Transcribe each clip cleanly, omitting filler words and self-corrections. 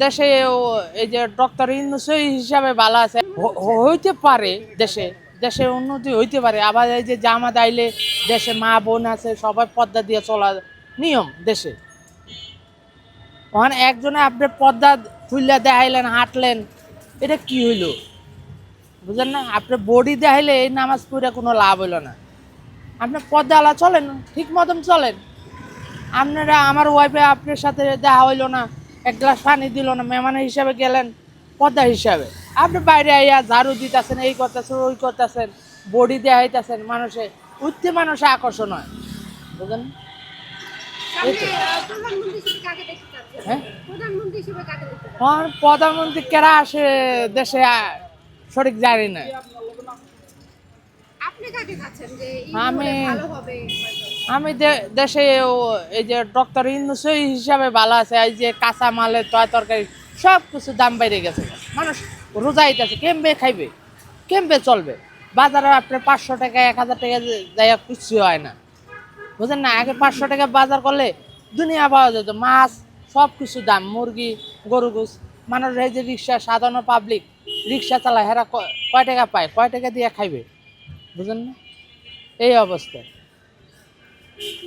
দেশে এই যে ডক্টর ইউনূস হিসাবে ভালো আছে, হইতে পারে দেশে দেশে উন্নতি হইতে পারে। আবার এই যে জামাত আইলে দেশে মা বোন আছে, সবাই পর্দা দিয়ে চলা নিয়ম দেশে। ওখানে একজনে আপনি পর্দা খুললে দেখাইলেন, হাঁটলেন, এটা কি হইলো বুঝলেন না? আপনি বডি দেখাইলে এই নামাজ পড়ে কোনো লাভ হইলো না। আপনি পর্দাওয়ালা চলেন, ঠিক মতন চলেন। আপনারা আমার ওয়াইফে আপনার সাথে দেখা হইলো না, এক গ্লাস পানি দিল না, মেহমান হিসাবে গেলেন পর্দা হিসাবে। আপনি বাইরে আইয়া ঝাড়ু দিতেছেন, এই করতেছেন, ওই করতেছেন, বডি দেখাইতেছেন, মানুষে উঠতে মানুষে আকর্ষণ হয়, বুঝলেন? হ্যাঁ, প্রধানমন্ত্রী কেরা আসে দেশে সঠিক জানি না। আমি আমি দেশে এই যে ডক্টর ইউনূস হিসাবে ভালো আছে। এই যে কাঁচা মালের তরকারি সব কিছু দাম বেড়ে গেছে, মানুষ রোজা হইতেছে, কেমবে খাইবে, কেমবে চলবে? বাজারে আপনার 500 টাকা 1000 টাকা যাইয়া কিছু হয় না, বুঝলেন না? আগে 500 টাকা বাজার করলে দুনিয়া পাওয়া যেত, মাছ সব কিছু দাম, মুরগি গরু গোস। মানুষ এই যে রিক্সা, সাধারণ পাবলিক রিক্সা চালায়, হেরা কয় টাকা পায়, কয় টাকা দিয়ে খাইবে, বুঝলেন না? এই অবস্থায়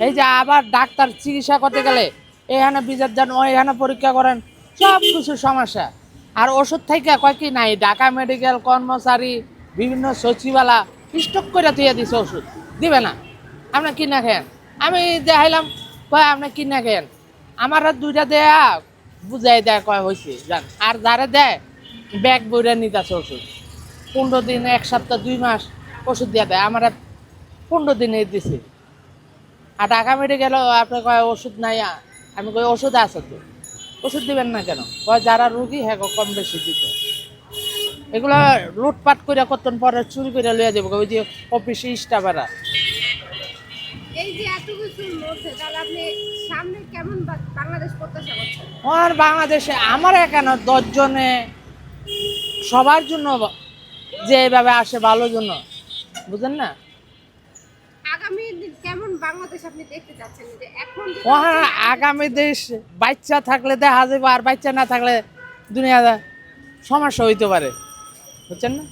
এই যে আবার ডাক্তার চিকিৎসা করতে গেলে এখানে বিচার যান, ওইখানে পরীক্ষা করেন, সব কিছু সমস্যা। আর ওষুধ থেকে কয় কি নাই, ঢাকা মেডিকেল কর্মচারী বিভিন্ন সচিবালা স্টক করে দিয়ে দিছে, ওষুধ দিবে না, আপনি কিনা খেয়েন। আমি দেখাইলাম, কয় আপনি কিনা খেয়েন। আমার দুইটা দেয়া বুঝাই দেয়, কয় হয়েছে জান। আর যারা দেয় ব্যাগ বইরা নিতেছে ওষুধ, 15 দিন, 1 সপ্তাহ, 2 মাস ওষুধ দিয়ে দেয়। আমার 15 দিনে দিছে। আর ঢাকা মেডিকেল আপনি কয় ওষুধ নাই, আমি কই ওষুধ আছে তো, ওষুধ দিবেন না কেন? কয় যারা রুগী হ্যাঁ কম বেশি দিত। এগুলো লুটপাট করে কতক্ষণ পরে চুরি করে লইয়া দেবো, ওই যে অফিসে স্টাফেরা। এই যে এত কিছুর মধ্যে তাহলে আপনি সামনে কেমন বাংলাদেশ প্রত্যাশা করছেন? আর বাংলাদেশে আমার এখানে 10 জনে সবার জন্য, যে এইভাবে আসে ভালোর জন্য, বুঝলেন না? আগামী দিন কেমন বাংলাদেশ আপনি দেখতে চাচ্ছেন? যে এখন আগামী দেশ বাচ্চা থাকলে দেখা যাবে, আর বাচ্চা না থাকলে দুনিয়া সমস্যা হইতে পারে, বুঝছেন না?